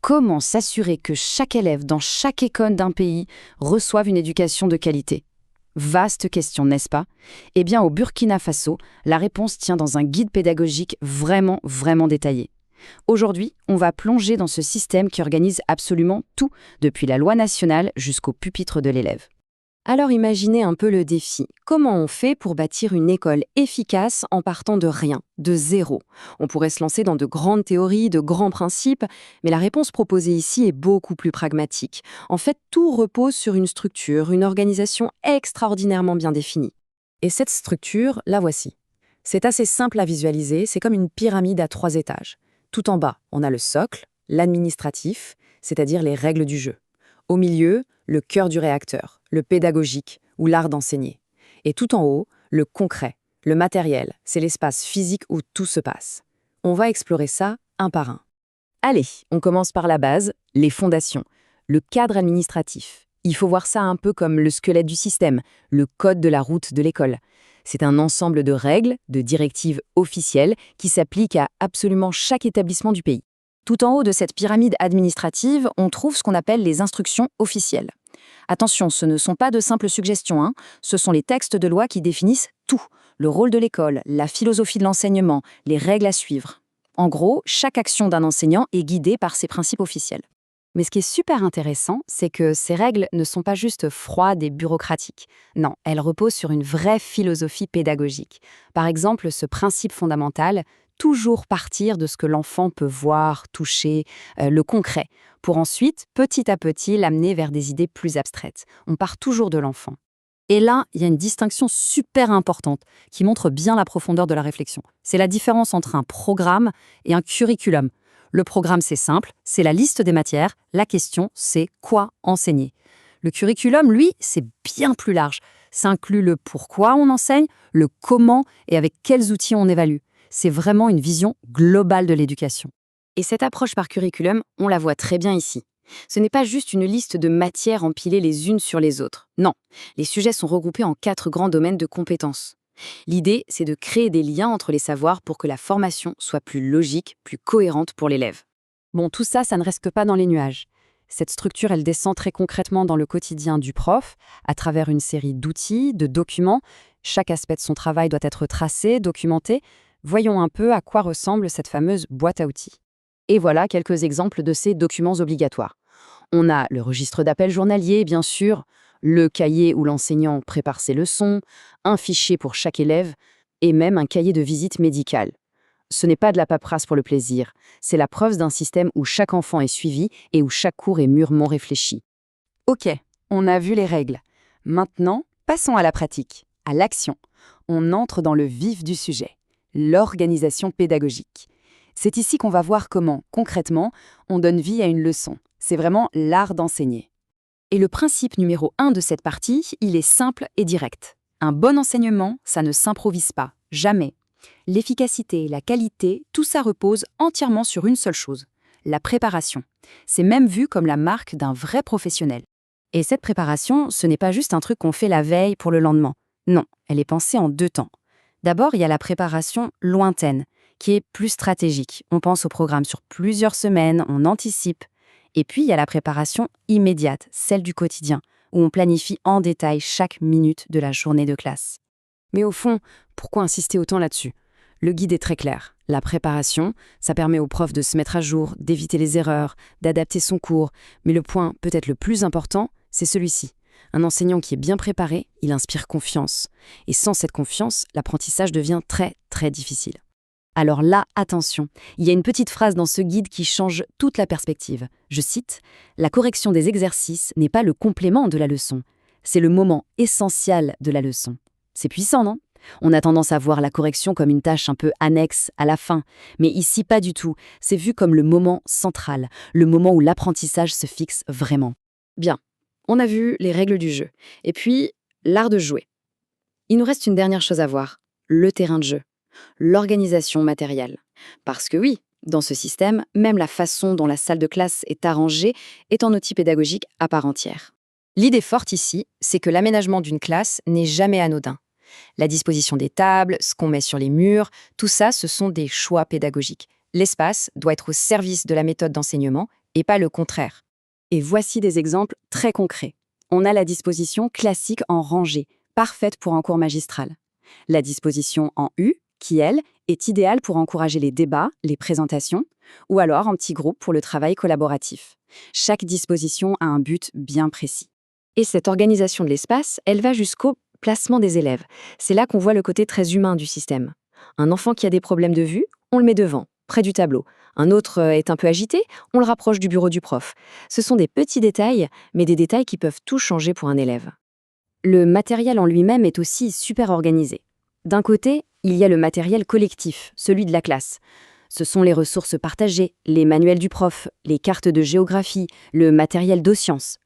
Comment s'assurer que chaque élève dans chaque école d'un pays reçoive une éducation de qualité? Vaste question, n'est-ce pas? Eh bien, au Burkina Faso, la réponse tient dans un guide pédagogique vraiment détaillé. Aujourd'hui, on va plonger dans ce système qui organise absolument tout, depuis la loi nationale jusqu'au pupitre de l'élève. Alors imaginez un peu le défi. Comment on fait pour bâtir une école efficace en partant de rien, de zéro? On pourrait se lancer dans de grandes théories, de grands principes, mais la réponse proposée ici est beaucoup plus pragmatique. En fait, tout repose sur une structure, une organisation extraordinairement bien définie. Et cette structure, la voici. C'est assez simple à visualiser, c'est comme une pyramide à 3 étages. Tout en bas, on a le socle, l'administratif, c'est-à-dire les règles du jeu. Au milieu, le cœur du réacteur, le pédagogique ou l'art d'enseigner. Et tout en haut, le concret, le matériel, c'est l'espace physique où tout se passe. On va explorer ça un par un. Allez, on commence par la base, les fondations, le cadre administratif. Il faut voir ça un peu comme le squelette du système, le code de la route de l'école. C'est un ensemble de règles, de directives officielles qui s'appliquent à absolument chaque établissement du pays. Tout en haut de cette pyramide administrative, on trouve ce qu'on appelle les instructions officielles. Attention, ce ne sont pas de simples suggestions, ce sont les textes de loi qui définissent tout, le rôle de l'école, la philosophie de l'enseignement, les règles à suivre. En gros, chaque action d'un enseignant est guidée par ces principes officiels. Mais ce qui est super intéressant, c'est que ces règles ne sont pas juste froides et bureaucratiques. Non, elles reposent sur une vraie philosophie pédagogique. Par exemple, ce principe fondamental, toujours partir de ce que l'enfant peut voir, toucher, le concret, pour ensuite, petit à petit, l'amener vers des idées plus abstraites. On part toujours de l'enfant. Et là, il y a une distinction super importante qui montre bien la profondeur de la réflexion. C'est la différence entre un programme et un curriculum. Le programme, c'est simple, c'est la liste des matières. La question, c'est quoi enseigner. Le curriculum, lui, c'est bien plus large. Ça inclut le pourquoi on enseigne, le comment et avec quels outils on évalue. C'est vraiment une vision globale de l'éducation. Et cette approche par curriculum, on la voit très bien ici. Ce n'est pas juste une liste de matières empilées les unes sur les autres. Non, les sujets sont regroupés en 4 grands domaines de compétences. L'idée, c'est de créer des liens entre les savoirs pour que la formation soit plus logique, plus cohérente pour l'élève. Bon, tout ça, ça ne reste que pas dans les nuages. Cette structure, elle descend très concrètement dans le quotidien du prof, à travers une série d'outils, de documents. Chaque aspect de son travail doit être tracé, documenté. Voyons un peu à quoi ressemble cette fameuse boîte à outils. Et voilà quelques exemples de ces documents obligatoires. On a le registre d'appel journalier, bien sûr, le cahier où l'enseignant prépare ses leçons, un fichier pour chaque élève et même un cahier de visite médicale. Ce n'est pas de la paperasse pour le plaisir, c'est la preuve d'un système où chaque enfant est suivi et où chaque cours est mûrement réfléchi. Ok, on a vu les règles. Maintenant, passons à la pratique, à l'action. On entre dans le vif du sujet, l'organisation pédagogique. C'est ici qu'on va voir comment, concrètement, on donne vie à une leçon. C'est vraiment l'art d'enseigner. Et le principe numéro 1 de cette partie, il est simple et direct. Un bon enseignement, ça ne s'improvise pas, jamais. L'efficacité, la qualité, tout ça repose entièrement sur une seule chose, la préparation. C'est même vu comme la marque d'un vrai professionnel. Et cette préparation, ce n'est pas juste un truc qu'on fait la veille pour le lendemain. Non, elle est pensée en 2 temps. D'abord, il y a la préparation lointaine, qui est plus stratégique. On pense au programme sur plusieurs semaines, on anticipe. Et puis, il y a la préparation immédiate, celle du quotidien, où on planifie en détail chaque minute de la journée de classe. Mais au fond, pourquoi insister autant là-dessus? Le guide est très clair. La préparation, ça permet au prof de se mettre à jour, d'éviter les erreurs, d'adapter son cours. Mais le point peut-être le plus important, c'est celui-ci. Un enseignant qui est bien préparé, il inspire confiance. Et sans cette confiance, l'apprentissage devient très difficile. Alors là, attention, il y a une petite phrase dans ce guide qui change toute la perspective. Je cite, « La correction des exercices n'est pas le complément de la leçon, c'est le moment essentiel de la leçon. » C'est puissant, non? On a tendance à voir la correction comme une tâche un peu annexe à la fin, mais ici pas du tout. C'est vu comme le moment central, le moment où l'apprentissage se fixe vraiment. Bien, on a vu les règles du jeu, et puis l'art de jouer. Il nous reste une dernière chose à voir, le terrain de jeu. L'organisation matérielle. Parce que oui, dans ce système, même la façon dont la salle de classe est arrangée est un outil pédagogique à part entière. L'idée forte ici, c'est que l'aménagement d'une classe n'est jamais anodin. La disposition des tables, ce qu'on met sur les murs, tout ça, ce sont des choix pédagogiques. L'espace doit être au service de la méthode d'enseignement et pas le contraire. Et voici des exemples très concrets. On a la disposition classique en rangée, parfaite pour un cours magistral. La disposition en U, qui, elle, est idéale pour encourager les débats, les présentations, ou alors en petits groupes pour le travail collaboratif. Chaque disposition a un but bien précis. Et cette organisation de l'espace, elle va jusqu'au placement des élèves. C'est là qu'on voit le côté très humain du système. Un enfant qui a des problèmes de vue, on le met devant, près du tableau. Un autre est un peu agité, on le rapproche du bureau du prof. Ce sont des petits détails, mais des détails qui peuvent tout changer pour un élève. Le matériel en lui-même est aussi super organisé. D'un côté, il y a le matériel collectif, celui de la classe. Ce sont les ressources partagées, les manuels du prof, les cartes de géographie, le matériel d'eau-sciences.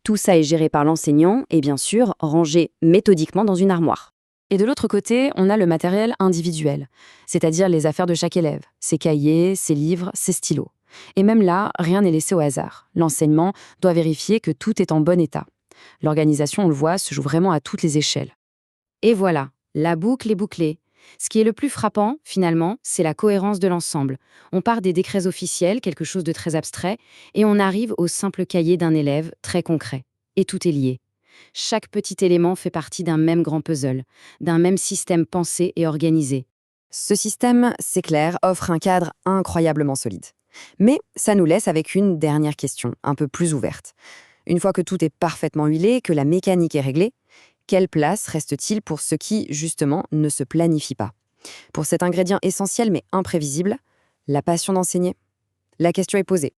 Tout ça est géré par l'enseignant et bien sûr rangé méthodiquement dans une armoire. Et de l'autre côté, on a le matériel individuel, c'est-à-dire les affaires de chaque élève, ses cahiers, ses livres, ses stylos. Et même là, rien n'est laissé au hasard. L'enseignement doit vérifier que tout est en bon état. L'organisation, on le voit, se joue vraiment à toutes les échelles. Et voilà, la boucle est bouclée. Ce qui est le plus frappant, finalement, c'est la cohérence de l'ensemble. On part des décrets officiels, quelque chose de très abstrait, et on arrive au simple cahier d'un élève, très concret. Et tout est lié. Chaque petit élément fait partie d'un même grand puzzle, d'un même système pensé et organisé. Ce système, c'est clair, offre un cadre incroyablement solide. Mais ça nous laisse avec une dernière question, un peu plus ouverte. Une fois que tout est parfaitement huilé, que la mécanique est réglée, quelle place reste-t-il pour ceux qui, justement, ne se planifient pas? Pour cet ingrédient essentiel mais imprévisible, la passion d'enseigner? La question est posée.